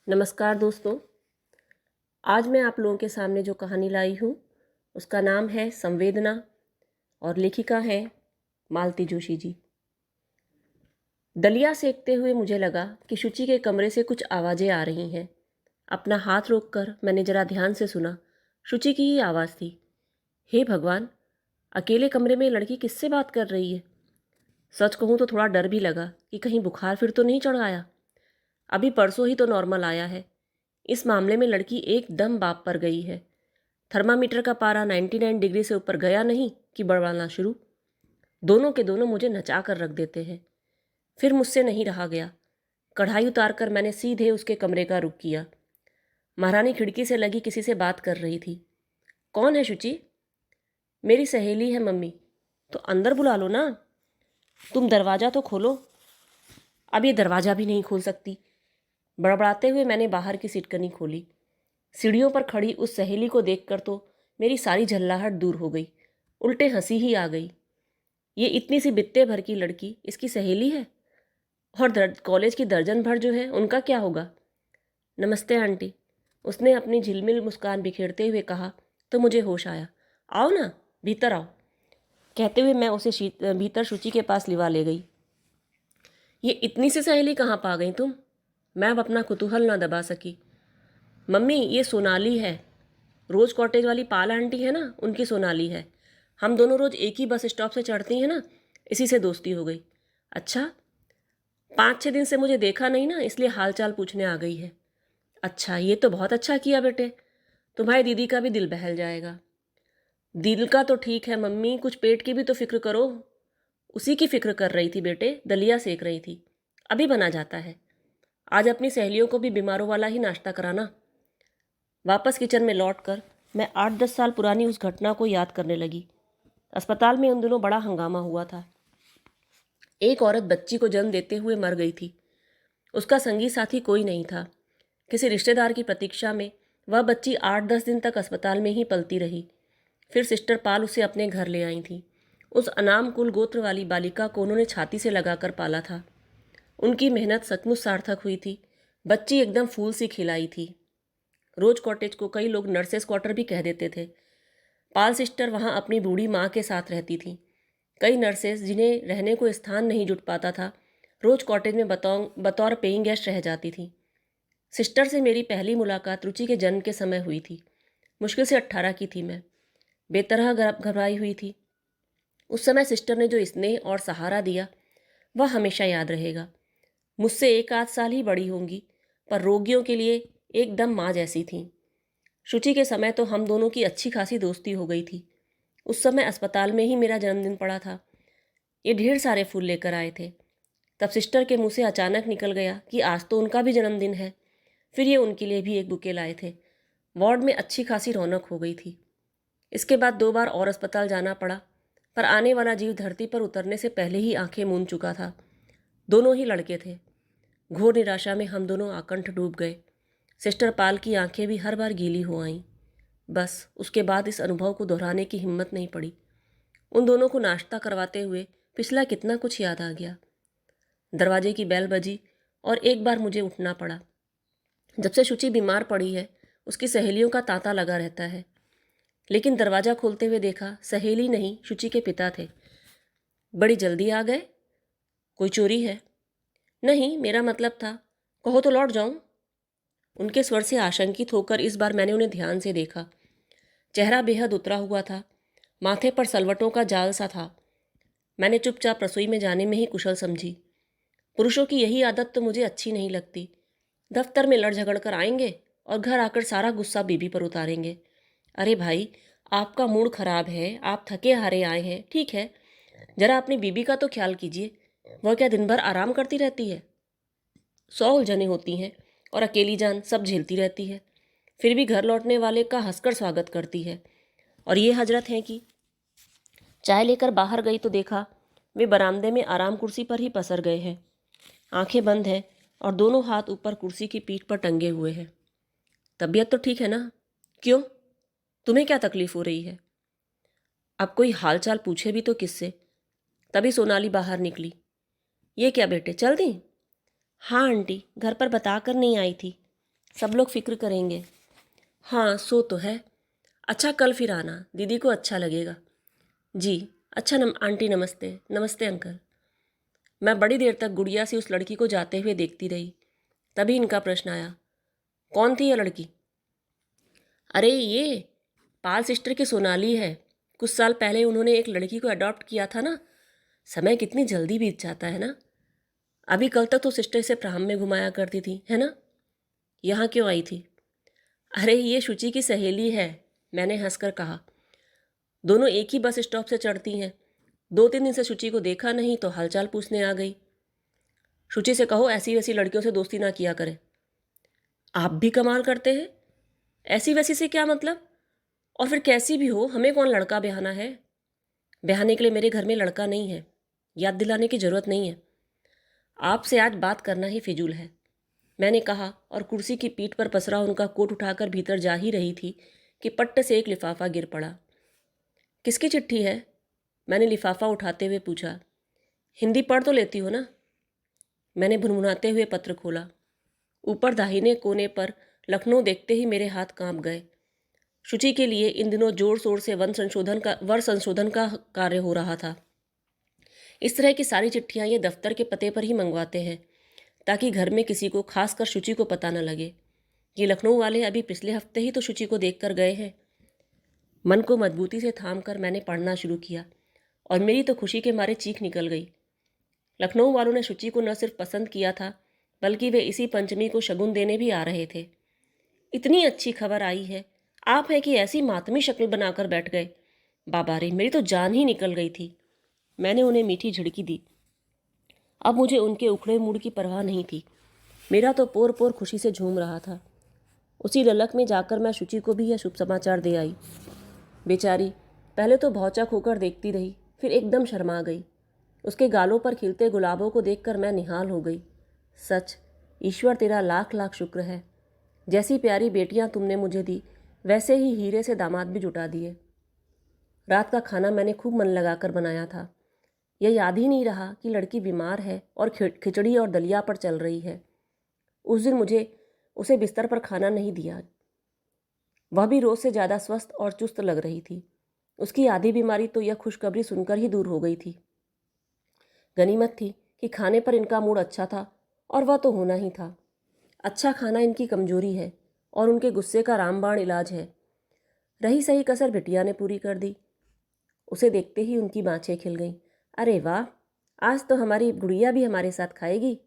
नमस्कार दोस्तों। आज मैं आप लोगों के सामने जो कहानी लाई हूँ उसका नाम है संवेदना और लेखिका है मालती जोशी जी। दलिया सेकते हुए मुझे लगा कि शुचि के कमरे से कुछ आवाज़ें आ रही हैं। अपना हाथ रोककर मैंने जरा ध्यान से सुना। शुचि की ही आवाज़ थी। हे भगवान, अकेले कमरे में लड़की किससे बात कर रही है? सच कहूँ तो थोड़ा डर भी लगा कि कहीं बुखार फिर तो नहीं चढ़ आया। अभी परसों ही तो नॉर्मल आया है। इस मामले में लड़की एकदम बाप पर गई है। थर्मामीटर का पारा 99 डिग्री से ऊपर गया नहीं कि बड़बड़ाना शुरू। दोनों के दोनों मुझे नचा कर रख देते हैं। फिर मुझसे नहीं रहा गया। कढ़ाई उतार कर मैंने सीधे उसके कमरे का रुख किया। महारानी खिड़की से लगी किसी से बात कर रही थी। कौन है शुचि? मेरी सहेली है मम्मी। तो अंदर बुला लो ना। तुम दरवाज़ा तो खोलो। अब ये दरवाज़ा भी नहीं खोल सकती। बड़बड़ाते हुए मैंने बाहर की सिटकनी खोली। सीढ़ियों पर खड़ी उस सहेली को देखकर तो मेरी सारी झल्लाहट दूर हो गई। उल्टे हंसी ही आ गई। ये इतनी सी बित्ते भर की लड़की इसकी सहेली है? और कॉलेज की दर्जन भर जो है उनका क्या होगा? नमस्ते आंटी, उसने अपनी झिलमिल मुस्कान बिखेरते हुए कहा तो मुझे होश आया। आओ ना, भीतर आओ, कहते हुए मैं उसे भीतर शुचि के पास लिवा ले गई। ये इतनी सी सहेली कहाँ पा गई तुम? मैं अब अपना कुतूहल ना दबा सकी। मम्मी, ये सोनाली है। रोज़ कॉटेज वाली पाल आंटी है ना, उनकी सोनाली है। हम दोनों रोज़ एक ही बस स्टॉप से चढ़ती हैं ना, इसी से दोस्ती हो गई। अच्छा, 5-6 दिन से मुझे देखा नहीं ना, इसलिए हाल चाल पूछने आ गई है। अच्छा, ये तो बहुत अच्छा किया बेटे, तुम्हारी दीदी का भी दिल बहल जाएगा। दिल का तो ठीक है मम्मी, कुछ पेट की भी तो फिक्र करो। उसी की फिक्र कर रही थी बेटे, दलिया सेक रही थी। अभी बना जाता है। आज अपनी सहेलियों को भी बीमारों वाला ही नाश्ता कराना। वापस किचन में लौटकर मैं 8-10 साल पुरानी उस घटना को याद करने लगी। अस्पताल में उन दिनों बड़ा हंगामा हुआ था। एक औरत बच्ची को जन्म देते हुए मर गई थी। उसका संगी साथी कोई नहीं था। किसी रिश्तेदार की प्रतीक्षा में वह बच्ची 8-10 दिन तक अस्पताल में ही पलती रही। फिर सिस्टर पाल उसे अपने घर ले आई थी। उस अनाम कुल गोत्र वाली बालिका को उन्होंने छाती से लगाकर पाला था। उनकी मेहनत सचमुच सार्थक हुई थी। बच्ची एकदम फूल सी खिलाई थी। रोज कॉटेज को कई लोग नर्सेस क्वार्टर भी कह देते थे। पाल सिस्टर वहाँ अपनी बूढ़ी माँ के साथ रहती थीं। कई नर्सेस जिन्हें रहने को स्थान नहीं जुट पाता था, रोज कॉटेज में बतौर पेइंग गेस्ट रह जाती थीं। सिस्टर से मेरी पहली मुलाकात रुचि के जन्म के समय हुई थी। मुश्किल से 18 की थी मैं। बेतरह घबराई हुई थी। उस समय सिस्टर ने जो स्नेह और सहारा दिया वह हमेशा याद रहेगा। मुझसे 1-8 साल ही बड़ी होंगी, पर रोगियों के लिए एकदम माँ जैसी थीं। शुचि के समय तो हम दोनों की अच्छी खासी दोस्ती हो गई थी। उस समय अस्पताल में ही मेरा जन्मदिन पड़ा था। ये ढेर सारे फूल लेकर आए थे। तब सिस्टर के मुंह से अचानक निकल गया कि आज तो उनका भी जन्मदिन है। फिर ये उनके लिए भी एक बुके लाए थे। वार्ड में अच्छी खासी रौनक हो गई थी। इसके बाद 2 बार और अस्पताल जाना पड़ा, पर आने वाला जीव धरती पर उतरने से पहले ही आंखें मूंद चुका था। दोनों ही लड़के थे। घोर निराशा में हम दोनों आकंठ डूब गए। सिस्टर पाल की आंखें भी हर बार गीली हो आईं। बस उसके बाद इस अनुभव को दोहराने की हिम्मत नहीं पड़ी। उन दोनों को नाश्ता करवाते हुए पिछला कितना कुछ याद आ गया। दरवाजे की बेल बजी और एक बार मुझे उठना पड़ा। जब से शुचि बीमार पड़ी है उसकी सहेलियों का तांता लगा रहता है। लेकिन दरवाज़ा खोलते हुए देखा सहेली नहीं, शुचि के पिता थे। बड़ी जल्दी आ गए? कोई चोरी है? नहीं, मेरा मतलब था, कहो तो लौट जाऊं। उनके स्वर से आशंकित होकर इस बार मैंने उन्हें ध्यान से देखा। चेहरा बेहद उतरा हुआ था। माथे पर सलवटों का जाल सा था। मैंने चुपचाप रसोई में जाने में ही कुशल समझी। पुरुषों की यही आदत तो मुझे अच्छी नहीं लगती। दफ्तर में लड़ झगड़ कर आएंगे और घर आकर सारा गुस्सा बीबी पर उतारेंगे। अरे भाई, आपका मूड खराब है, आप थके हारे आए हैं, ठीक है, जरा अपनी बीबी का तो ख्याल कीजिए। वह क्या दिन भर आराम करती रहती है? 100 उलझनें होती हैं और अकेली जान सब झेलती रहती है। फिर भी घर लौटने वाले का हंसकर स्वागत करती है। और ये हजरत हैं कि चाय लेकर बाहर गई तो देखा वे बरामदे में आराम कुर्सी पर ही पसर गए हैं। आंखें बंद हैं और दोनों हाथ ऊपर कुर्सी की पीठ पर टंगे हुए हैं। तबीयत तो ठीक है ना? क्यों, तुम्हें क्या तकलीफ हो रही है? अब कोई हाल चाल पूछे भी तो किससे? तभी सोनाली बाहर निकली। ये क्या बेटे, चल दी? हाँ आंटी, घर पर बता कर नहीं आई थी। सब लोग फिक्र करेंगे। हाँ सो तो है। अच्छा कल फिर आना, दीदी को अच्छा लगेगा। जी। अच्छा आंटी नमस्ते। नमस्ते अंकल। मैं बड़ी देर तक गुड़िया से उस लड़की को जाते हुए देखती रही। तभी इनका प्रश्न आया, कौन थी यह लड़की? अरे ये पाल सिस्टर की सोनाली है। कुछ साल पहले उन्होंने एक लड़की को अडॉप्ट किया था ना। समय कितनी जल्दी बीत जाता है ना। अभी कल तक तो सिस्टर इसे प्राम में घुमाया करती थी, है ना? यहाँ क्यों आई थी? अरे ये शुचि की सहेली है, मैंने हंसकर कहा। दोनों एक ही बस स्टॉप से चढ़ती हैं। 2-3 दिन से शुचि को देखा नहीं तो हालचाल पूछने आ गई। शुचि से कहो ऐसी वैसी लड़कियों से दोस्ती ना किया करे। आप भी कमाल करते हैं। ऐसी वैसी से क्या मतलब? और फिर कैसी भी हो, हमें कौन लड़का ब्याहना है? ब्याहने के लिए मेरे घर में लड़का नहीं है। याद दिलाने की ज़रूरत नहीं है। आपसे आज बात करना ही फिजूल है, मैंने कहा और कुर्सी की पीठ पर पसरा उनका कोट उठाकर भीतर जा ही रही थी कि पट्ट से एक लिफाफा गिर पड़ा। किसकी चिट्ठी है? मैंने लिफाफा उठाते हुए पूछा। हिंदी पढ़ तो लेती हो ना? मैंने भुनभुनाते हुए पत्र खोला। ऊपर दाहिने कोने पर लखनऊ देखते ही मेरे हाथ कांप गए। शुचि के लिए इन दिनों जोर शोर से वर संशोधन का कार्य हो रहा था। इस तरह की सारी चिट्ठियाँ ये दफ्तर के पते पर ही मंगवाते हैं ताकि घर में किसी को, खासकर शुचि को, पता न लगे। ये लखनऊ वाले अभी पिछले हफ्ते ही तो शुचि को देख कर गए हैं। मन को मजबूती से थाम कर मैंने पढ़ना शुरू किया और मेरी तो खुशी के मारे चीख निकल गई। लखनऊ वालों ने शुचि को न सिर्फ पसंद किया था बल्कि वे इसी पंचमी को शगुन देने भी आ रहे थे। इतनी अच्छी खबर आई है, आप है कि ऐसी मातमी शक्ल बनाकर बैठ गए। बाबा रे, मेरी तो जान ही निकल गई थी। मैंने उन्हें मीठी झिड़की दी। अब मुझे उनके उखड़े मूड की परवाह नहीं थी। मेरा तो पोर पोर खुशी से झूम रहा था। उसी ललक में जाकर मैं शुचि को भी यह शुभ समाचार दे आई। बेचारी पहले तो भौचक होकर देखती रही, फिर एकदम शर्मा गई। उसके गालों पर खिलते गुलाबों को देखकर मैं निहाल हो गई। सच, ईश्वर तेरा लाख लाख शुक्र है। जैसी प्यारी बेटियां तुमने मुझे दी, वैसे ही हीरे से दामाद भी जुटा दिए। रात का खाना मैंने खूब मन लगाकर बनाया था। यह याद ही नहीं रहा कि लड़की बीमार है और खिचड़ी और दलिया पर चल रही है। उस दिन मुझे उसे बिस्तर पर खाना नहीं दिया। वह भी रोज़ से ज़्यादा स्वस्थ और चुस्त लग रही थी। उसकी आधी बीमारी तो यह खुशखबरी सुनकर ही दूर हो गई थी। गनीमत थी कि खाने पर इनका मूड अच्छा था और वह तो होना ही था। अच्छा खाना इनकी कमजोरी है और उनके गुस्से का रामबाण इलाज है। रही सही कसर बिटिया ने पूरी कर दी। उसे देखते ही उनकी बाँछें खिल गईं। अरे वाह, आज तो हमारी गुड़िया भी हमारे साथ खाएगी।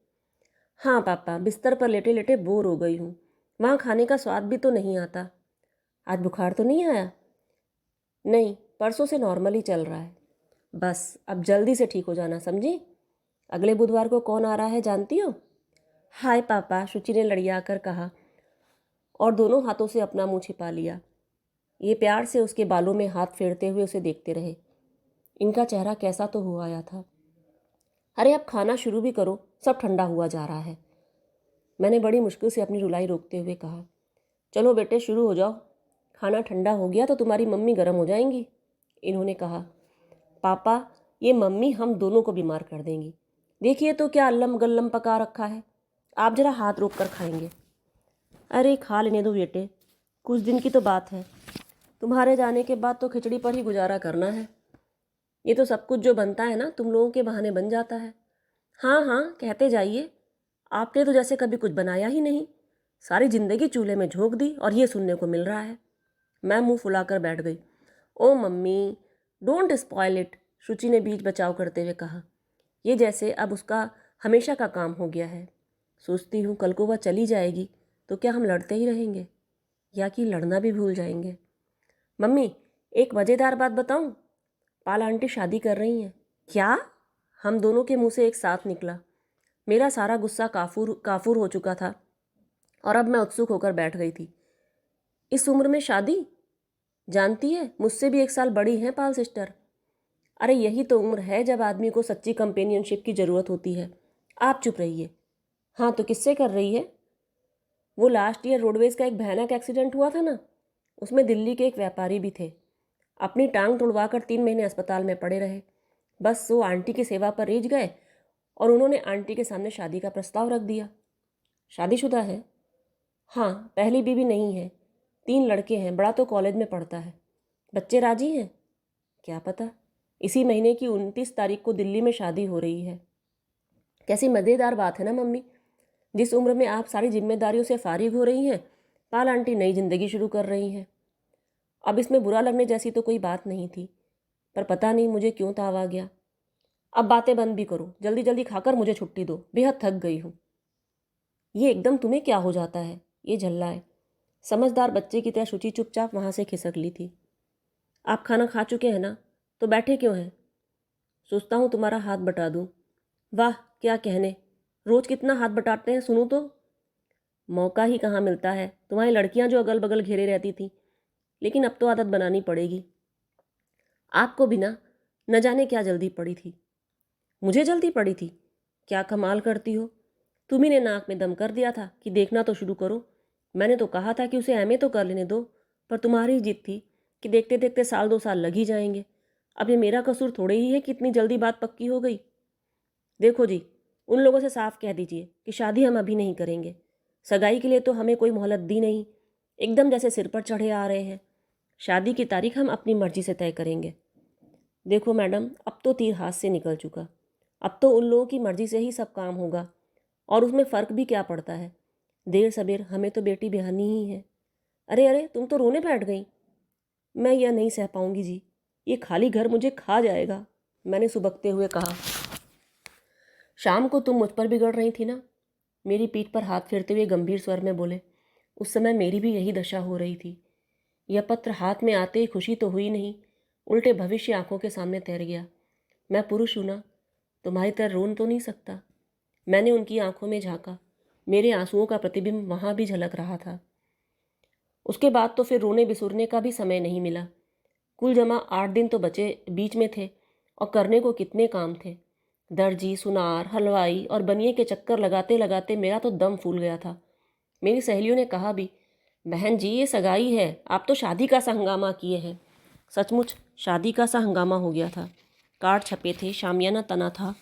हाँ पापा, बिस्तर पर लेटे लेटे बोर हो गई हूँ। वहाँ खाने का स्वाद भी तो नहीं आता। आज बुखार तो नहीं आया? नहीं, परसों से नॉर्मल ही चल रहा है। बस अब जल्दी से ठीक हो जाना, समझी? अगले बुधवार को कौन आ रहा है जानती हो? हाय पापा, शुचि ने लड़िया कर कहा और दोनों हाथों से अपना मुंह छिपा लिया। ये प्यार से उसके बालों में हाथ फेरते हुए उसे देखते रहे। इनका चेहरा कैसा तो हुआ आया था। अरे अब खाना शुरू भी करो, सब ठंडा हुआ जा रहा है। मैंने बड़ी मुश्किल से अपनी रुलाई रोकते हुए कहा। चलो बेटे शुरू हो जाओ, खाना ठंडा हो गया तो तुम्हारी मम्मी गर्म हो जाएंगी, इन्होंने कहा। पापा, ये मम्मी हम दोनों को बीमार कर देंगी। देखिए तो क्या अल्लम गल्लम पका रखा है। आप जरा हाथ रोक कर खाएंगे। अरे खा लेने दो बेटे, कुछ दिन की तो बात है। तुम्हारे जाने के बाद तो खिचड़ी पर ही गुजारा करना है। ये तो सब कुछ जो बनता है ना, तुम लोगों के बहाने बन जाता है। हाँ हाँ कहते जाइए। आपने तो जैसे कभी कुछ बनाया ही नहीं, सारी जिंदगी चूल्हे में झोंक दी और ये सुनने को मिल रहा है। मैं मुंह फुलाकर बैठ गई। ओ मम्मी, डोंट स्पॉइल इट, शुचि ने बीच बचाव करते हुए कहा। ये जैसे अब उसका हमेशा का काम हो गया है। सोचती हूँ कल को वह चली जाएगी तो क्या हम लड़ते ही रहेंगे या कि लड़ना भी भूल जाएंगे। मम्मी, एक मज़ेदार बात बताऊँ? पाल आंटी शादी कर रही हैं। क्या? हम दोनों के मुंह से एक साथ निकला। मेरा सारा गुस्सा काफूर काफूर हो चुका था और अब मैं उत्सुक होकर बैठ गई थी। इस उम्र में शादी? जानती है, मुझसे भी 1 साल बड़ी हैं पाल सिस्टर। अरे यही तो उम्र है जब आदमी को सच्ची कंपेनियनशिप की ज़रूरत होती है। आप चुप रहिए। हाँ तो किससे कर रही है? वो लास्ट ईयर रोडवेज़ का एक भयानक एक्सीडेंट हुआ था ना, उसमें दिल्ली के एक व्यापारी भी थे। अपनी टांग तुड़वाकर 3 महीने अस्पताल में पड़े रहे। बस वो आंटी की सेवा पर रीझ गए और उन्होंने आंटी के सामने शादी का प्रस्ताव रख दिया। शादीशुदा है? हाँ, पहली बीवी नहीं है, 3 लड़के हैं, बड़ा तो कॉलेज में पढ़ता है। बच्चे राजी हैं? क्या पता। इसी महीने की 29 तारीख को दिल्ली में शादी हो रही है। कैसी मज़ेदार बात है ना मम्मी। जिस उम्र में आप सारी जिम्मेदारियों से फारिग हो रही हैं, पाल आंटी नई जिंदगी शुरू कर रही हैं। अब इसमें बुरा लगने जैसी तो कोई बात नहीं थी, पर पता नहीं मुझे क्यों ताव आ गया। अब बातें बंद भी करो, जल्दी जल्दी खाकर मुझे छुट्टी दो, बेहद थक गई हूँ। ये एकदम तुम्हें क्या हो जाता है? ये झल्ला है। समझदार बच्चे की तरह शुचि चुपचाप वहाँ से खिसक ली थी। आप खाना खा चुके हैं ना, तो बैठे क्यों हैं? सोचता हूँ तुम्हारा हाथ बटा दूँ। वाह क्या कहने, रोज कितना हाथ बटाते हैं सुनूँ तो। मौका ही कहाँ मिलता है, तुम्हारी लड़कियां जो अगल बगल घेरे रहती थी, लेकिन अब तो आदत बनानी पड़ेगी। आपको भी ना, न जाने क्या जल्दी पड़ी थी। मुझे जल्दी पड़ी थी? क्या कमाल करती हो। तुम्ही ने नाक में दम कर दिया था कि देखना तो शुरू करो। मैंने तो कहा था कि उसे एमए तो कर लेने दो, पर तुम्हारी जिद थी कि देखते देखते साल 2 साल लग ही जाएंगे। अब ये मेरा कसूर थोड़े ही है कि इतनी जल्दी बात पक्की हो गई। देखो जी, उन लोगों से साफ कह दीजिए कि शादी हम अभी नहीं करेंगे। सगाई के लिए तो हमें कोई मोहलत दी नहीं, एकदम जैसे सिर पर चढ़े आ रहे हैं। शादी की तारीख हम अपनी मर्जी से तय करेंगे। देखो मैडम, अब तो तीर हाथ से निकल चुका। अब तो उन लोगों की मर्जी से ही सब काम होगा, और उसमें फ़र्क भी क्या पड़ता है। देर सबेर हमें तो बेटी ब्याहनी ही है। अरे अरे, तुम तो रोने बैठ गई। मैं यह नहीं सह पाऊंगी जी, ये खाली घर मुझे खा जाएगा, मैंने सुबकते हुए कहा। शाम को तुम मुझ पर बिगड़ रही थी ना, मेरी पीठ पर हाथ फेरते हुए गंभीर स्वर में बोले। उस समय मेरी भी यही दशा हो रही थी। यह पत्र हाथ में आते ही खुशी तो हुई नहीं, उल्टे भविष्य आंखों के सामने तैर गया। मैं पुरुष हूं ना, तुम्हारी तरह रोन तो नहीं सकता। मैंने उनकी आंखों में झांका, मेरे आंसुओं का प्रतिबिंब वहां भी झलक रहा था। उसके बाद तो फिर रोने बिसुरने का भी समय नहीं मिला। कुल जमा 8 दिन तो बचे बीच में थे, और करने को कितने काम थे। दर्जी, सुनार, हलवाई और बनिए के चक्कर लगाते लगाते मेरा तो दम फूल गया था। मेरी सहेलियों ने कहा भी, बहन जी ये सगाई है, आप तो शादी का सा हंगामा किए हैं। सचमुच शादी का सा हंगामा हो गया था। कार्ड छपे थे, शामियाना तना था,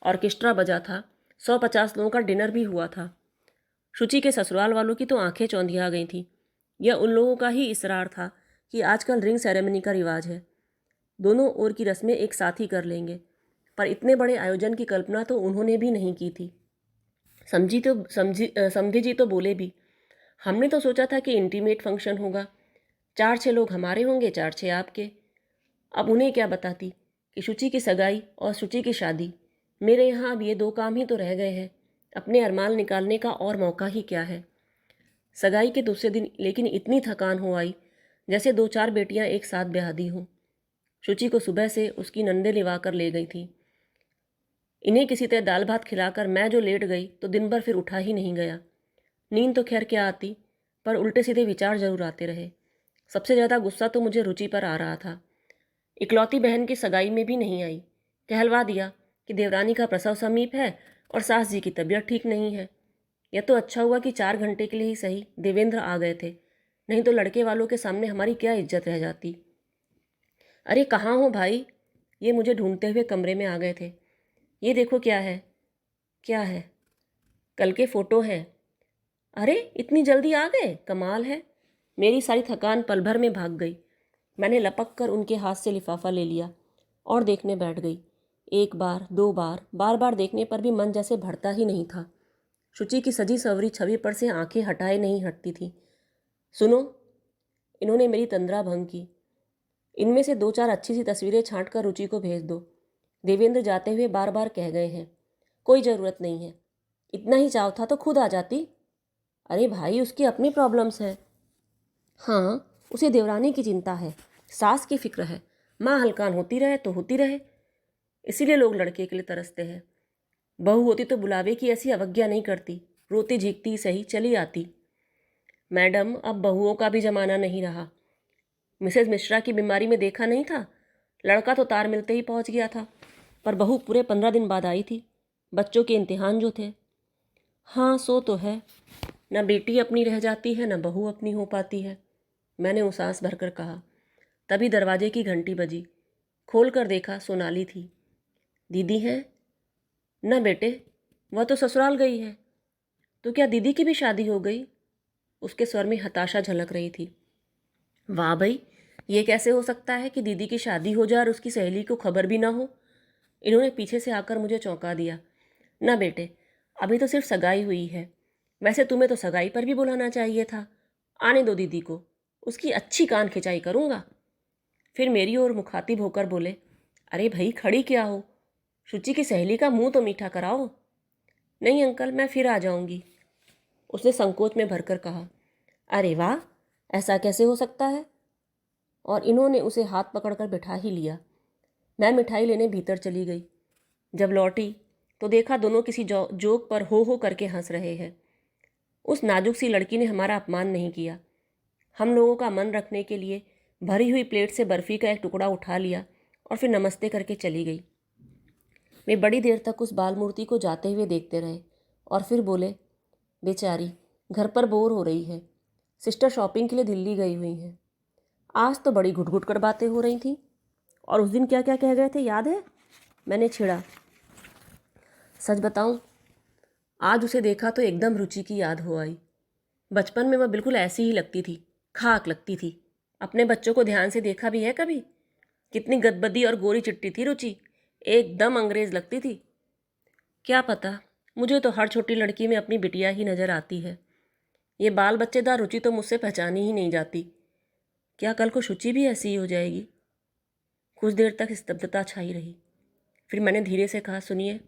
ऑर्केस्ट्रा बजा था, 150 लोगों का डिनर भी हुआ था। शुचि के ससुराल वालों की तो आंखें चौंधिया गई थीं। यह उन लोगों का ही इसरार था कि आजकल रिंग सेरेमनी का रिवाज है, दोनों ओर की रस्में एक साथ ही कर लेंगे। पर इतने बड़े आयोजन की कल्पना तो उन्होंने भी नहीं की थी। समझी जी तो बोले भी, हमने तो सोचा था कि इंटीमेट फंक्शन होगा, 4-6 लोग हमारे होंगे, 4-6 आपके। अब उन्हें क्या बताती कि शुचि की सगाई और शुचि की शादी, मेरे यहाँ अब ये 2 काम ही तो रह गए हैं। अपने अरमान निकालने का और मौका ही क्या है। सगाई के दूसरे दिन लेकिन इतनी थकान हो आई जैसे 2-4 बेटियां एक साथ ब्याह दी हों। शुचि को सुबह से उसकी नंदे लिवा कर ले गई थी। इन्हें किसी तरह दाल भात खिलाकर मैं जो लेट गई तो दिन भर फिर उठा ही नहीं गया। नींद तो खैर क्या आती, पर उल्टे सीधे विचार जरूर आते रहे। सबसे ज़्यादा गुस्सा तो मुझे रुचि पर आ रहा था। इकलौती बहन की सगाई में भी नहीं आई। कहलवा दिया कि देवरानी का प्रसव समीप है और सास जी की तबीयत ठीक नहीं है। यह तो अच्छा हुआ कि 4 घंटे के लिए ही सही देवेंद्र आ गए थे, नहीं तो लड़के वालों के सामने हमारी क्या इज्जत रह जाती। अरे कहाँ हो भाई? ये मुझे ढूंढते हुए कमरे में आ गए थे। ये देखो क्या है। क्या है? कल के फ़ोटो हैं। अरे इतनी जल्दी आ गए, कमाल है। मेरी सारी थकान पल भर में भाग गई। मैंने लपक कर उनके हाथ से लिफाफा ले लिया और देखने बैठ गई। एक बार, 2 बार, बार बार देखने पर भी मन जैसे भरता ही नहीं था। शुचि की सजी सवरी छवि पर से आंखें हटाए नहीं हटती थी। सुनो, इन्होंने मेरी तंद्रा भंग की। इनमें से 2-4 अच्छी सी तस्वीरें छांट कर रुचि को भेज दो। देवेंद्र जाते हुए बार बार कह गए हैं। कोई ज़रूरत नहीं है। इतना ही चाव था तो खुद आ जाती। अरे भाई, उसकी अपनी प्रॉब्लम्स हैं। हाँ, उसे देवरानी की चिंता है, सास की फिक्र है, माँ हलकान होती रहे तो होती रहे, इसीलिए लोग लड़के के लिए तरसते हैं। बहू होती तो बुलावे की ऐसी अवज्ञा नहीं करती, रोती झीकती सही चली आती। मैडम, अब बहुओं का भी जमाना नहीं रहा। मिसेज मिश्रा की बीमारी में देखा नहीं था, लड़का तो तार मिलते ही पहुंच गया था, पर बहू पूरे 15 दिन बाद आई थी, बच्चों के इम्तिहान जो थे। हाँ सो तो है, न बेटी अपनी रह जाती है न बहू अपनी हो पाती है, मैंने उसास भरकर कहा। तभी दरवाजे की घंटी बजी। खोल कर देखा, सोनाली थी। दीदी हैं? न बेटे, वह तो ससुराल गई है। तो क्या दीदी की भी शादी हो गई? उसके स्वर में हताशा झलक रही थी। वाह भाई, ये कैसे हो सकता है कि दीदी की शादी हो जाए और उसकी सहेली को खबर भी ना हो। इन्होंने पीछे से आकर मुझे चौंका दिया। ना बेटे, अभी तो सिर्फ सगाई हुई है। वैसे तुम्हें तो सगाई पर भी बुलाना चाहिए था। आने दो दीदी को, उसकी अच्छी कान खिंचाई करूँगा। फिर मेरी ओर मुखातिब होकर बोले, अरे भाई खड़ी क्या हो, शुचि की सहेली का मुंह तो मीठा कराओ। नहीं अंकल, मैं फिर आ जाऊंगी, उसने संकोच में भरकर कहा। अरे वाह, ऐसा कैसे हो सकता है। और इन्होंने उसे हाथ पकड़कर बिठा ही लिया। मैं मिठाई लेने भीतर चली गई। जब लौटी तो देखा दोनों किसी जोक पर हो करके हंस रहे हैं। उस नाजुक सी लड़की ने हमारा अपमान नहीं किया। हम लोगों का मन रखने के लिए भरी हुई प्लेट से बर्फ़ी का एक टुकड़ा उठा लिया और फिर नमस्ते करके चली गई। वे बड़ी देर तक उस बाल मूर्ति को जाते हुए देखते रहे और फिर बोले, बेचारी घर पर बोर हो रही है, सिस्टर शॉपिंग के लिए दिल्ली गई हुई हैं। आज तो बड़ी घुट घुट कर बातें हो रही थी। और उस दिन क्या क्या कह गए थे याद है, मैंने छिड़ा। सच बताऊं, आज उसे देखा तो एकदम रुचि की याद हो आई। बचपन में वह बिल्कुल ऐसी ही लगती थी, खाक लगती थी। अपने बच्चों को ध्यान से देखा भी है कभी? कितनी गदबदी और गोरी चिट्टी थी रुचि, एकदम अंग्रेज लगती थी। क्या पता, मुझे तो हर छोटी लड़की में अपनी बिटिया ही नज़र आती है। ये बाल बच्चेदार रुचि तो मुझसे पहचानी ही नहीं जाती। क्या कल को शुचि भी ऐसी ही हो जाएगी? कुछ देर तक स्तब्धता छाई रही। फिर मैंने धीरे से कहा, सुनिए।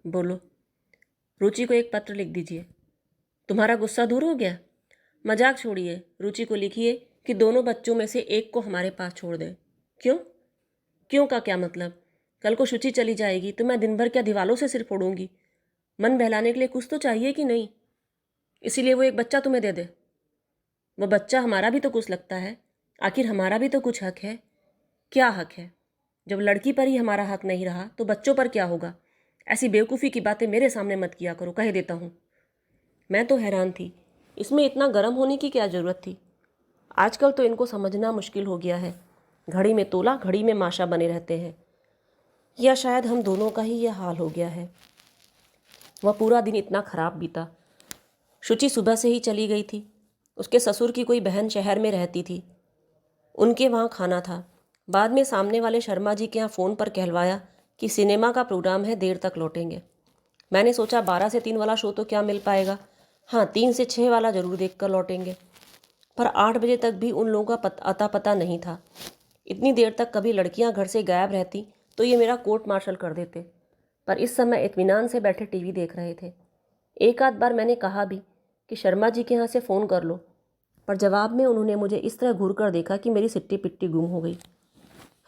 बोलो। रुचि को एक पत्र लिख दीजिए। तुम्हारा गुस्सा दूर हो गया? मजाक छोड़िए, रुचि को लिखिए कि दोनों बच्चों में से एक को हमारे पास छोड़ दें। क्यों? क्यों का क्या मतलब? कल को शुचि चली जाएगी तो मैं दिन भर क्या दीवालों से सिर फोड़ूंगी? मन बहलाने के लिए कुछ तो चाहिए कि नहीं? इसीलिए वो एक बच्चा तुम्हें दे दे। वो बच्चा हमारा भी तो कुछ लगता है, आखिर हमारा भी तो कुछ हक है। क्या हक है? जब लड़की पर ही हमारा हक नहीं रहा तो बच्चों पर क्या होगा? ऐसी बेवकूफ़ी की बातें मेरे सामने मत किया करो, कह देता हूँ। मैं तो हैरान थी, इसमें इतना गर्म होने की क्या ज़रूरत थी? आजकल तो इनको समझना मुश्किल हो गया है। घड़ी में तोला, घड़ी में माशा बने रहते हैं। या शायद हम दोनों का ही यह हाल हो गया है। वह पूरा दिन इतना खराब बीता। शुचि सुबह से ही चली गई थी। उसके ससुर की कोई बहन शहर में रहती थी, उनके वहाँ खाना था। बाद में सामने वाले शर्मा जी के यहाँ फ़ोन पर कहलवाया कि सिनेमा का प्रोग्राम है, देर तक लौटेंगे। मैंने सोचा 12 से 3 वाला शो तो क्या मिल पाएगा, हाँ 3 से 6 वाला ज़रूर देख कर लौटेंगे। पर 8 बजे तक भी उन लोगों का अता पता नहीं था। इतनी देर तक कभी लड़कियां घर से गायब रहती तो ये मेरा कोर्ट मार्शल कर देते, पर इस समय इत्मीनान से बैठे टीवी देख रहे थे। एक आध बार मैंने कहा भी कि शर्मा जी के यहाँ से फ़ोन कर लो, पर जवाब में उन्होंने मुझे इस तरह घूर कर देखा कि मेरी सिट्टी पिट्टी गुम हो गई।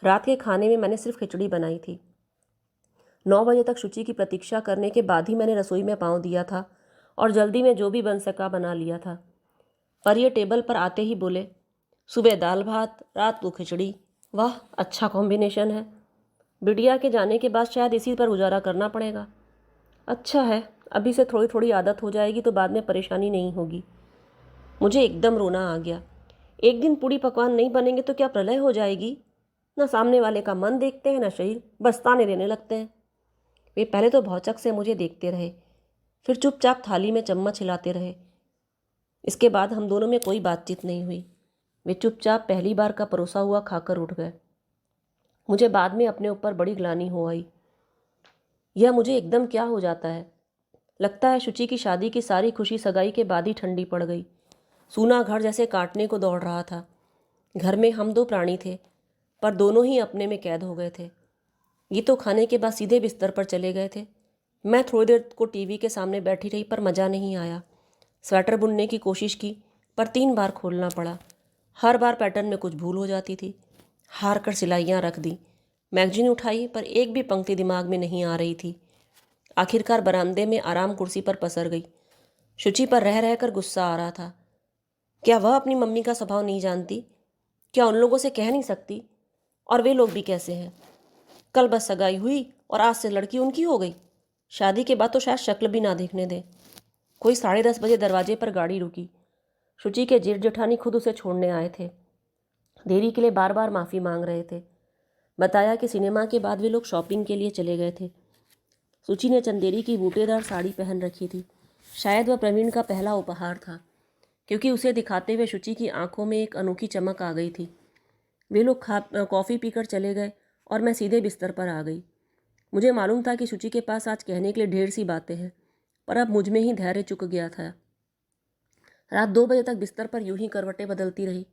रात के खाने में मैंने सिर्फ खिचड़ी बनाई थी। 9 बजे तक शुचि की प्रतीक्षा करने के बाद ही मैंने रसोई में पाँव दिया था और जल्दी में जो भी बन सका बना लिया था। पर ये टेबल पर आते ही बोले, सुबह दाल भात, रात को खिचड़ी। वाह, अच्छा कॉम्बिनेशन है। बिटिया के जाने के बाद शायद इसी पर गुजारा करना पड़ेगा। अच्छा है, अभी से थोड़ी थोड़ी आदत हो जाएगी तो बाद में परेशानी नहीं होगी। मुझे एकदम रोना आ गया। एक दिन पूड़ी पकवान नहीं बनेंगे तो क्या प्रलय हो जाएगी? ना सामने वाले का मन देखते हैं, ना शरीर, बस ताने देने लगते हैं। वे पहले तो भौचक से मुझे देखते रहे, फिर चुपचाप थाली में चम्मच हिलाते रहे। इसके बाद हम दोनों में कोई बातचीत नहीं हुई। वे चुपचाप पहली बार का परोसा हुआ खाकर उठ गए। मुझे बाद में अपने ऊपर बड़ी ग्लानि हो आई। यह मुझे एकदम क्या हो जाता है? लगता है शुचि की शादी की सारी खुशी सगाई के बाद ही ठंडी पड़ गई। सूना घर जैसे काटने को दौड़ रहा था। घर में हम दो प्राणी थे, पर दोनों ही अपने में कैद हो गए थे। ये तो खाने के बाद सीधे बिस्तर पर चले गए थे। मैं थोड़ी देर को टीवी के सामने बैठी रही, पर मज़ा नहीं आया। स्वेटर बुनने की कोशिश की, पर 3 बार खोलना पड़ा। हर बार पैटर्न में कुछ भूल हो जाती थी। हार कर सिलाइयाँ रख दी। मैगजीन उठाई, पर एक भी पंक्ति दिमाग में नहीं आ रही थी। आखिरकार बरामदे में आराम कुर्सी पर पसर गई। शुचि पर रह रह कर गुस्सा आ रहा था। क्या वह अपनी मम्मी का स्वभाव नहीं जानती? क्या उन लोगों से कह नहीं सकती? और वे लोग भी कैसे हैं? कल बस सगाई हुई और आज से लड़की उनकी हो गई। शादी के बाद तो शायद शक्ल भी ना देखने दे। कोई 10:30 बजे दरवाजे पर गाड़ी रुकी। शुचि के जेठ जेठानी खुद उसे छोड़ने आए थे। देरी के लिए बार बार माफ़ी मांग रहे थे। बताया कि सिनेमा के बाद वे लोग शॉपिंग के लिए चले गए थे। शुचि ने चंदेरी की बूटेदार साड़ी पहन रखी थी। शायद वह प्रवीण का पहला उपहार था। क्योंकि उसे दिखाते हुए शुचि की आंखों में एक अनोखी चमक आ गई थी। वे लोग कॉफ़ी पीकर चले गए और मैं सीधे बिस्तर पर आ गई। मुझे मालूम था कि शुचि के पास आज कहने के लिए ढेर सी बातें हैं, पर अब मुझ में ही धैर्य चुक गया था। रात 2 बजे तक बिस्तर पर यूं ही करवटें बदलती रही।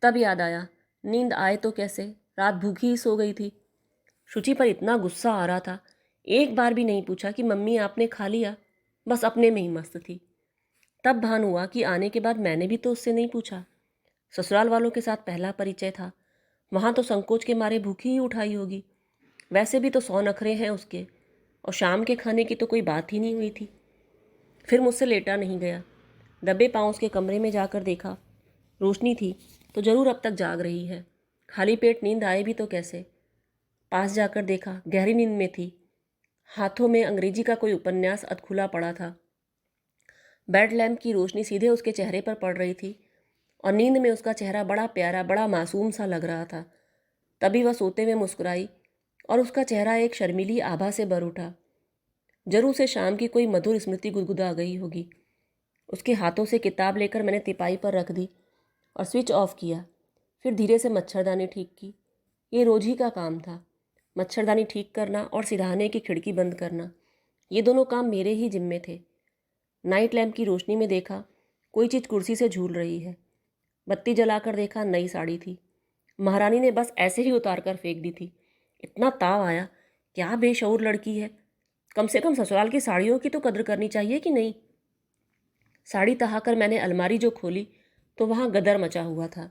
तब याद आया, नींद आए तो कैसे, रात भूखी ही सो गई थी। शुचि पर इतना गुस्सा आ रहा था, एक बार भी नहीं पूछा कि मम्मी आपने खा लिया, बस अपने में ही मस्त थी। तब भान हुआ कि आने के बाद मैंने भी तो उससे नहीं पूछा। ससुराल वालों के साथ पहला परिचय था, वहाँ तो संकोच के मारे भूखी ही उठाई होगी। वैसे भी तो 100 नखरे हैं उसके, और शाम के खाने की तो कोई बात ही नहीं हुई थी। फिर मुझसे लेटा नहीं गया। दबे पाँव उसके कमरे में जाकर देखा, रोशनी थी तो ज़रूर अब तक जाग रही है। खाली पेट नींद आए भी तो कैसे। पास जाकर देखा, गहरी नींद में थी। हाथों में अंग्रेजी का कोई उपन्यास अधखुला पड़ा था। बेड लैम्प की रोशनी सीधे उसके चेहरे पर पड़ रही थी और नींद में उसका चेहरा बड़ा प्यारा, बड़ा मासूम सा लग रहा था। तभी वह सोते हुए मुस्कुराई और उसका चेहरा एक शर्मीली आभा से भर उठा। जरूर उसे शाम की कोई मधुर स्मृति गुदगुदा गई होगी। उसके हाथों से किताब लेकर मैंने तिपाई पर रख दी और स्विच ऑफ किया। फिर धीरे से मच्छरदानी ठीक की। ये रोज ही का काम था, मच्छरदानी ठीक करना और सिरहाने की खिड़की बंद करना। ये दोनों काम मेरे ही जिम्मे थे। नाइट लैम्प की रोशनी में देखा, कोई चीज़ कुर्सी से झूल रही है। बत्ती जलाकर देखा, नई साड़ी थी। महारानी ने बस ऐसे ही उतार कर फेंक दी थी। इतना ताव आया, क्या बेशऊर लड़की है। कम से कम ससुराल की साड़ियों की तो कद्र करनी चाहिए कि नहीं। साड़ी तहाकर मैंने अलमारी जो खोली तो वहाँ गदर मचा हुआ था।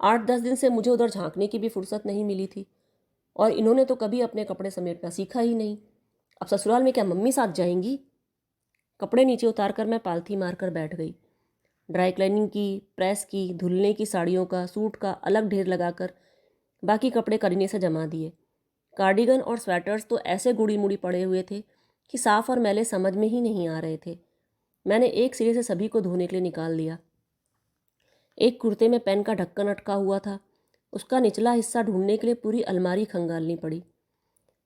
8-10 दिन से मुझे उधर झांकने की भी फुर्सत नहीं मिली थी, और इन्होंने तो कभी अपने कपड़े समेटना सीखा ही नहीं। अब ससुराल में क्या मम्मी साथ जाएंगी। कपड़े नीचे उतार कर मैं पालथी मारकर बैठ गई। ड्राई क्लीनिंग की, प्रेस की, धुलने की साड़ियों का, सूट का अलग ढेर लगाकर बाकी कपड़े करीने से जमा दिए। कार्डिगन और स्वेटर्स तो ऐसे गुड़ी मुड़ी पड़े हुए थे कि साफ और मैले समझ में ही नहीं आ रहे थे। मैंने एक सिरे से सभी को धोने के लिए निकाल दिया। एक कुर्ते में पेन का ढक्कन अटका हुआ था, उसका निचला हिस्सा ढूंढने के लिए पूरी अलमारी खंगालनी पड़ी।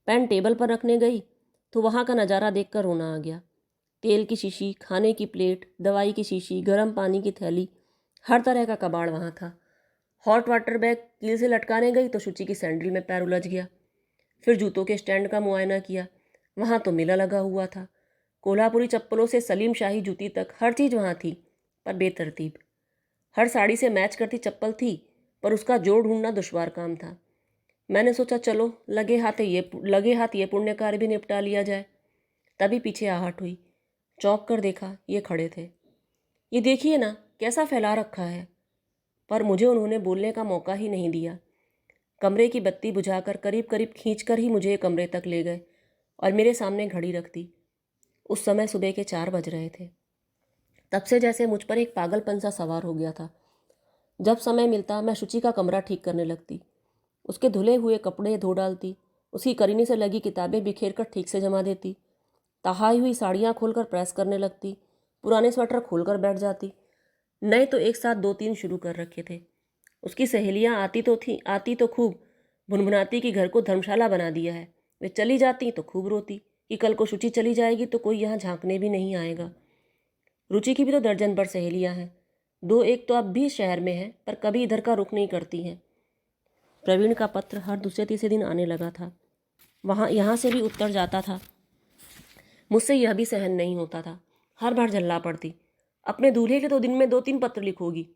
पेन टेबल पर रखने गई तो वहाँ का नज़ारा देखकर रोना आ गया। तेल की शीशी, खाने की प्लेट, दवाई की शीशी, गर्म पानी की थैली, हर तरह का कबाड़ वहाँ था। हॉट वाटर बैग कील से लटकाने गई तो शुचि की सैंडल में पैर उलझ गया। फिर जूतों के स्टैंड का मुआयना किया, वहाँ तो मेला लगा हुआ था। कोल्हापुरी चप्पलों से सलीम शाही जूती तक हर चीज़ वहाँ थी, पर बेतरतीब। हर साड़ी से मैच करती चप्पल थी, पर उसका जोड़ ढूंढना दुश्वार काम था। मैंने सोचा चलो लगे हाथ ये पुण्य कार्य भी निपटा लिया जाए। तभी पीछे आहट हुई। चौंक कर देखा, ये खड़े थे। ये देखिए ना, कैसा फैला रखा है। पर मुझे उन्होंने बोलने का मौका ही नहीं दिया। कमरे की बत्ती बुझाकर करीब करीब खींचकर ही मुझे कमरे तक ले गए और मेरे सामने घड़ी रख दी। उस समय सुबह के 4 बज रहे थे। तब से जैसे मुझ पर एक पागलपन सा सवार हो गया था। जब समय मिलता मैं शुचि का कमरा ठीक करने लगती, उसके धुले हुए कपड़े धो डालती, उसकी करीने से लगी किताबें बिखेर कर ठीक से जमा देती, तहाई हुई साड़ियाँ खोलकर प्रेस करने लगती, पुराने स्वेटर खोलकर बैठ जाती। नए तो एक साथ 2-3 शुरू कर रखे थे। उसकी सहेलियाँ आती तो खूब भुनभुनाती कि घर को धर्मशाला बना दिया है। वे चली जाती तो खूब रोती कि कल को शुचि चली जाएगी तो कोई यहाँ झांकने भी नहीं आएगा। रुचि की भी तो दर्जन भर सहेलियाँ हैं। 2-1 तो अब भी शहर में हैं, पर कभी इधर का रुख नहीं करती हैं। प्रवीण का पत्र हर दूसरे तीसरे दिन आने लगा था। यहाँ से भी उत्तर जाता था। मुझसे यह भी सहन नहीं होता था। हर बार झल्ला पड़ती, अपने दूल्हे के तो दिन में 2-3 पत्र लिखोगी,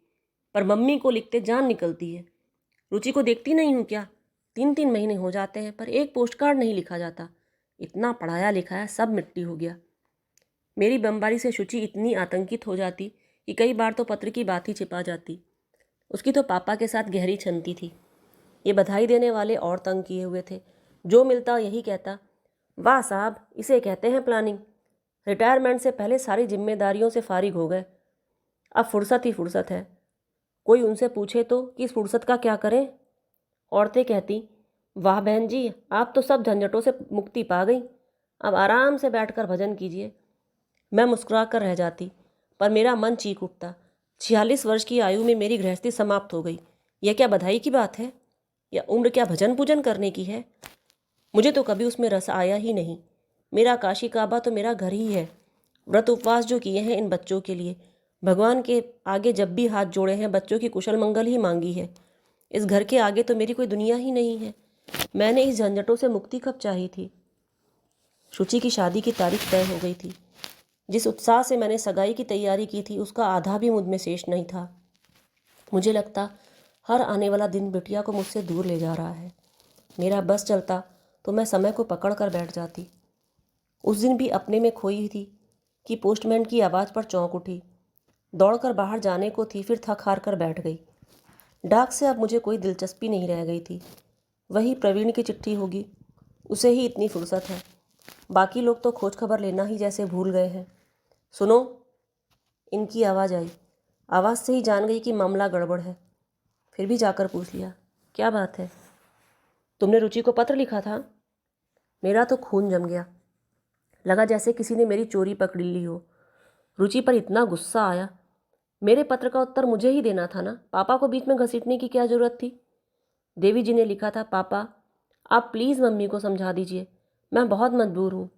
पर मम्मी को लिखते जान निकलती है। रुचि को देखती नहीं हूँ क्या? 3-3 महीने हो जाते हैं पर एक पोस्ट कार्ड नहीं लिखा जाता। इतना पढ़ाया लिखाया सब मिट्टी हो गया। मेरी बमबारी से शुचि इतनी आतंकित हो जाती कि कई बार तो पत्र की बात ही छिपा जाती। उसकी तो पापा के साथ गहरी छनती थी। ये बधाई देने वाले और तंग किए हुए थे। जो मिलता यही कहता, वाह साहब, इसे कहते हैं प्लानिंग। रिटायरमेंट से पहले सारी जिम्मेदारियों से फारिग हो गए, अब फुर्सत ही फुर्सत है। कोई उनसे पूछे तो कि इस फुर्सत का क्या करें? औरतें कहती, वाह बहन जी, आप तो सब झंझटों से मुक्ति पा गई, अब आराम से बैठकर भजन कीजिए। मैं मुस्कुरा कर रह जाती, पर मेरा मन चीख उठता। 46 वर्ष की आयु में मेरी गृहस्थी समाप्त हो गई, यह क्या बधाई की बात है? या उम्र क्या भजन पूजन करने की है? मुझे तो कभी उसमें रस आया ही नहीं। मेरा काशी काबा तो मेरा घर ही है। व्रत उपवास जो किए हैं इन बच्चों के लिए, भगवान के आगे जब भी हाथ जोड़े हैं बच्चों की कुशल मंगल ही मांगी है। इस घर के आगे तो मेरी कोई दुनिया ही नहीं है। मैंने इस झंझटों से मुक्ति कब चाही थी। शुचि की शादी की तारीख तय हो गई थी। जिस उत्साह से मैंने सगाई की तैयारी की थी उसका आधा भी मुझ में शेष नहीं था। मुझे लगता हर आने वाला दिन बिटिया को मुझसे दूर ले जा रहा है। मेरा बस चलता तो मैं समय को पकड़ कर बैठ जाती। उस दिन भी अपने में खोई थी कि पोस्टमैन की आवाज़ पर चौंक उठी। दौड़कर बाहर जाने को थी, फिर थक हार कर बैठ गई। डाक से अब मुझे कोई दिलचस्पी नहीं रह गई थी। वही प्रवीण की चिट्ठी होगी, उसे ही इतनी फुर्सत है। बाकी लोग तो खोज खबर लेना ही जैसे भूल गए हैं। सुनो, इनकी आवाज़ आई। आवाज़ से ही जान गई कि मामला गड़बड़ है। फिर भी जाकर पूछ लिया, क्या बात है? तुमने रुचि को पत्र लिखा था? मेरा तो खून जम गया। लगा जैसे किसी ने मेरी चोरी पकड़ ली हो। रुचि पर इतना गुस्सा आया। मेरे पत्र का उत्तर मुझे ही देना था ना, पापा को बीच में घसीटने की क्या ज़रूरत थी? देवी जी ने लिखा था, पापा आप प्लीज़ मम्मी को समझा दीजिए, मैं बहुत मजबूर हूँ।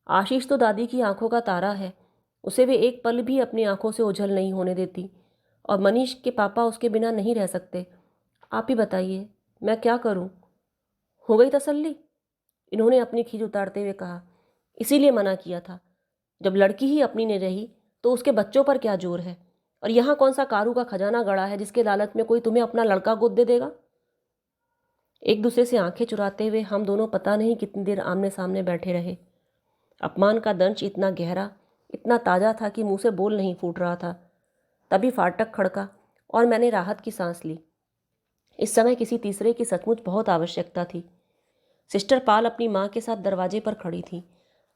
आशीष तो दादी की आंखों का तारा है, उसे वे एक पल भी अपनी आंखों से ओझल नहीं होने देती। और मनीष के पापा उसके बिना नहीं रह सकते। आप ही बताइए, मैं क्या करूँ? हो गई तसल्ली? इन्होंने अपनी खींच उतारते हुए कहा। इसीलिए मना किया था। जब लड़की ही अपनी नहीं रही तो उसके बच्चों पर क्या जोर है? और यहाँ कौन सा कारू का खजाना गड़ा है जिसके लालच में कोई तुम्हें अपना लड़का गोद दे देगा? एक दूसरे से आंखें चुराते हुए हम दोनों पता नहीं कितनी देर आमने सामने बैठे रहे। अपमान का दंश इतना गहरा, इतना ताज़ा था कि मुंह से बोल नहीं फूट रहा था। तभी फाटक खड़का और मैंने राहत की सांस ली। इस समय किसी तीसरे की सचमुच बहुत आवश्यकता थी। सिस्टर पाल अपनी माँ के साथ दरवाजे पर खड़ी थी।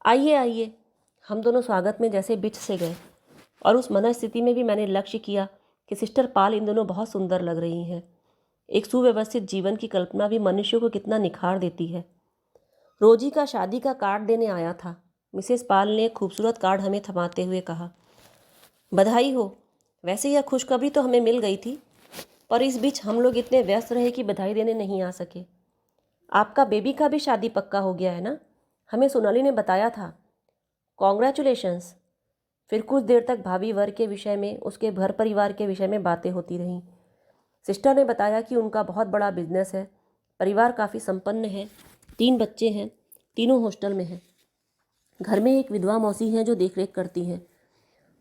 आइए आइए। हम दोनों स्वागत में जैसे बिछ से गए। और उस मनस्थिति में भी मैंने लक्ष्य किया कि सिस्टर पाल इन दोनों बहुत सुंदर लग रही हैं। एक सुव्यवस्थित जीवन की कल्पना भी मनुष्य को कितना निखार देती है। रोजी का शादी का कार्ड देने आया था। मिसेस पाल ने एक खूबसूरत कार्ड हमें थमाते हुए कहा, बधाई हो। वैसे यह खुशखबरी तो हमें मिल गई थी, पर इस बीच हम लोग इतने व्यस्त रहे कि बधाई देने नहीं आ सके। आपका बेबी का भी शादी पक्का हो गया है ना? हमें सोनाली ने बताया था। कॉन्ग्रेचुलेशंस। फिर कुछ देर तक भाभी वर के विषय में, उसके घर परिवार के विषय में बातें होती रहीं। सिस्टर ने बताया कि उनका बहुत बड़ा बिजनेस है, परिवार काफ़ी संपन्न है, 3 बच्चे हैं, तीनों हॉस्टल में हैं। घर में एक विधवा मौसी हैं जो देखरेख करती हैं,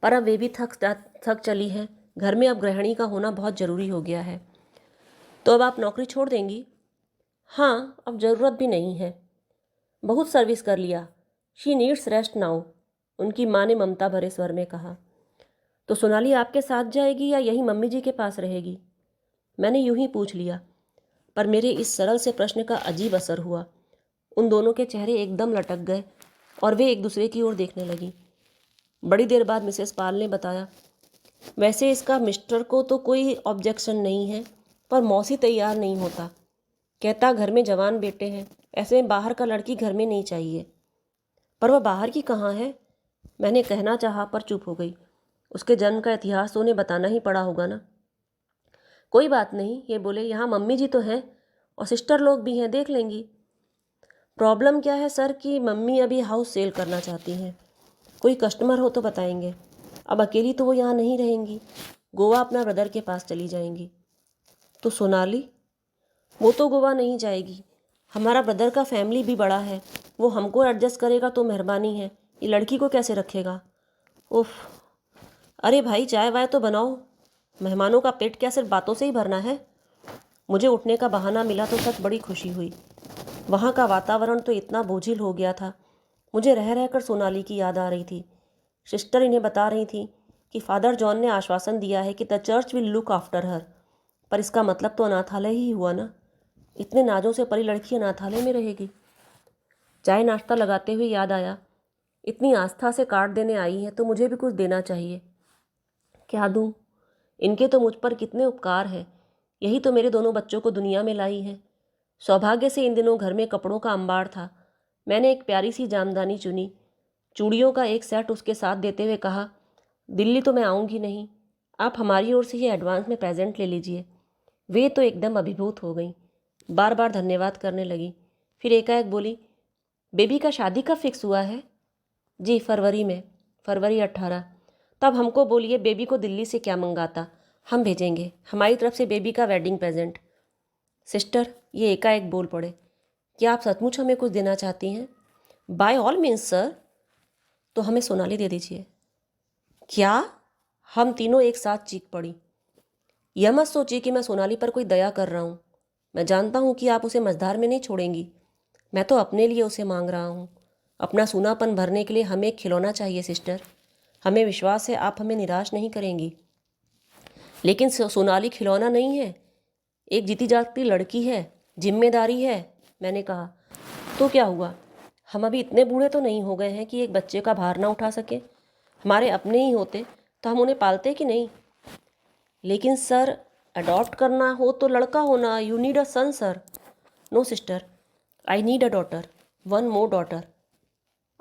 पर अब वे भी थक चली हैं। घर में अब गृहिणी का होना बहुत ज़रूरी हो गया है। तो अब आप नौकरी छोड़ देंगी? हाँ, अब ज़रूरत भी नहीं है। बहुत सर्विस कर लिया। शी नीड्स रेस्ट नाउ, उनकी माँ ने ममता भरे स्वर में कहा। तो सोनाली आपके साथ जाएगी या यहीं मम्मी जी के पास रहेगी? मैंने यूं ही पूछ लिया, पर मेरे इस सरल से प्रश्न का अजीब असर हुआ। उन दोनों के चेहरे एकदम लटक गए और वे एक दूसरे की ओर देखने लगी। बड़ी देर बाद मिसेस पाल ने बताया, वैसे इसका मिस्टर को तो कोई ऑब्जेक्शन नहीं है, पर मौसी तैयार नहीं होता। कहता घर में जवान बेटे हैं, ऐसे में बाहर का लड़की घर में नहीं चाहिए। पर वह बाहर की कहाँ है? मैंने कहना चाहा पर चुप हो गई। उसके जन्म का इतिहास तो उन्हें बताना ही पड़ा होगा ना। कोई बात नहीं, ये बोले, यहाँ मम्मी जी तो हैं और सिस्टर लोग भी हैं, देख लेंगी। प्रॉब्लम क्या है सर कि मम्मी अभी हाउस सेल करना चाहती हैं। कोई कस्टमर हो तो बताएंगे। अब अकेली तो वो यहाँ नहीं रहेंगी, गोवा अपना ब्रदर के पास चली जाएंगी। तो सोनाली? वो तो गोवा नहीं जाएगी। हमारा ब्रदर का फैमिली भी बड़ा है, वो हमको एडजस्ट करेगा तो मेहरबानी है, ये लड़की को कैसे रखेगा? उफ। अरे भाई, चाय वाय तो बनाओ। मेहमानों का पेट क्या सिर्फ बातों से ही भरना है? मुझे उठने का बहाना मिला तो सच बड़ी खुशी हुई। वहाँ का वातावरण तो इतना बोझिल हो गया था। मुझे रह रहकर सोनाली की याद आ रही थी। सिस्टर इन्हें बता रही थी कि फादर जॉन ने आश्वासन दिया है कि the church will look after her. पर इसका मतलब तो अनाथालय ही हुआ ना। इतने नाजों से परी लड़की अनाथालय में रहेगी। चाय नाश्ता लगाते हुए याद आया, इतनी आस्था से कार्ड देने आई है तो मुझे भी कुछ देना चाहिए। क्या दूँ? इनके तो मुझ पर कितने उपकार हैं। यही तो मेरे दोनों बच्चों को दुनिया में लाई है। सौभाग्य से इन दिनों घर में कपड़ों का अंबार था। मैंने एक प्यारी सी जामदानी चुनी, चूड़ियों का एक सेट उसके साथ देते हुए कहा, दिल्ली तो मैं आऊँगी नहीं, आप हमारी ओर से ही एडवांस में प्रेजेंट ले लीजिए। वे तो एकदम अभिभूत हो गई, बार बार धन्यवाद करने लगी। फिर एकाएक बोली, बेबी का शादी कब फिक्स हुआ है? जी फरवरी में, फरवरी 18। तब हमको बोलिए बेबी को दिल्ली से क्या मंगाता, हम भेजेंगे, हमारी तरफ से बेबी का वेडिंग प्रेजेंट। सिस्टर ये एकाएक बोल पड़े, क्या आप सचमुच हमें कुछ देना चाहती हैं? By all means sir. तो हमें सोनाली दे दीजिए। क्या? हम तीनों एक साथ चीख पड़ी। यह मत सोचिए कि मैं सोनाली पर कोई दया कर रहा हूँ। मैं जानता हूँ कि आप उसे मझधार में नहीं छोड़ेंगी। मैं तो अपने लिए उसे मांग रहा हूँ। अपना सूनापन भरने के लिए हमें एक खिलौना चाहिए सिस्टर। हमें विश्वास है आप हमें निराश नहीं करेंगी। लेकिन सोनाली खिलौना नहीं है, एक जीती जागती लड़की है, जिम्मेदारी है। मैंने कहा, तो क्या हुआ? हम अभी इतने बूढ़े तो नहीं हो गए हैं कि एक बच्चे का भार ना उठा सके। हमारे अपने ही होते तो हम उन्हें पालते कि नहीं? लेकिन सर, अडॉप्ट करना हो तो लड़का होना। You need a son sir. No sister, I need a daughter, one more daughter.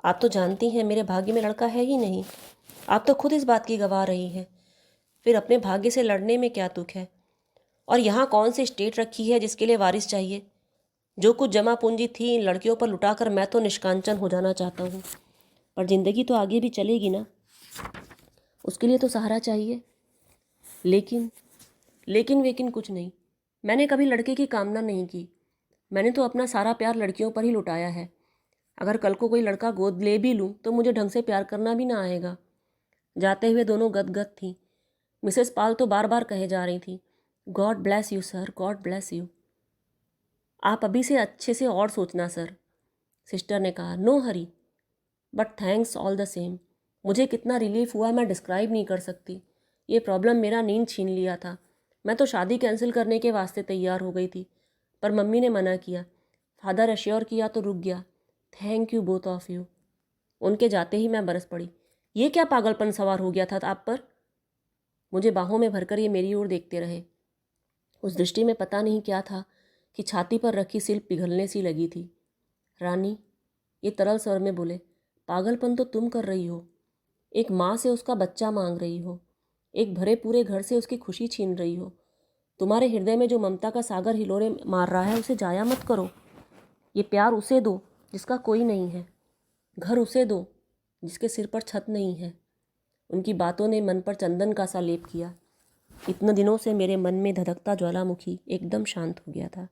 आप तो जानती हैं मेरे भाग्य में लड़का है ही नहीं। आप तो खुद इस बात की गवाह रही हैं। फिर अपने भाग्य से लड़ने में क्या तुक है? और यहाँ कौन सी स्टेट रखी है जिसके लिए वारिस चाहिए? जो कुछ जमा पूंजी थी इन लड़कियों पर लुटाकर मैं तो निष्कांचन हो जाना चाहता हूँ। पर ज़िंदगी तो आगे भी चलेगी ना, उसके लिए तो सहारा चाहिए। लेकिन लेकिन कुछ नहीं। मैंने कभी लड़के की कामना नहीं की। मैंने तो अपना सारा प्यार लड़कियों पर ही लुटाया है। अगर कल को कोई लड़का गोद ले भी लूँ तो मुझे ढंग से प्यार करना भी ना आएगा। जाते हुए दोनों गदगद थीं। मिसेस पाल तो बार बार कहे जा रही थी, God bless you sir, God bless you. आप अभी से अच्छे से और सोचना सर। सिस्टर ने कहा, no Hari, but thanks all the same. मुझे कितना रिलीफ हुआ मैं डिस्क्राइब नहीं कर सकती। ये प्रॉब्लम मेरा नींद छीन लिया था। मैं तो शादी कैंसिल करने के वास्ते तैयार हो गई थी, पर मम्मी ने मना किया। फादर अश्योर किया तो रुक गया। Thank you both of you. उनके जाते ही मैं बरस पड़ी। ये क्या पागलपन सवार हो गया था आप पर? मुझे बाहों में भरकर ये मेरी ओर देखते रहे। उस दृष्टि में पता नहीं क्या था कि छाती पर रखी सिल पिघलने सी लगी थी। रानी, ये तरल स्वर में बोले, पागलपन तो तुम कर रही हो। एक माँ से उसका बच्चा मांग रही हो। एक भरे पूरे घर से उसकी खुशी छीन रही हो। तुम्हारे हृदय में जो ममता का सागर हिलोरे मार रहा है उसे जाया मत करो। ये प्यार उसे दो जिसका कोई नहीं है। घर उसे दो जिसके सिर पर छत नहीं है। उनकी बातों ने मन पर चंदन का सा लेप किया। इतने दिनों से मेरे मन में धधकता ज्वालामुखी एकदम शांत हो गया था।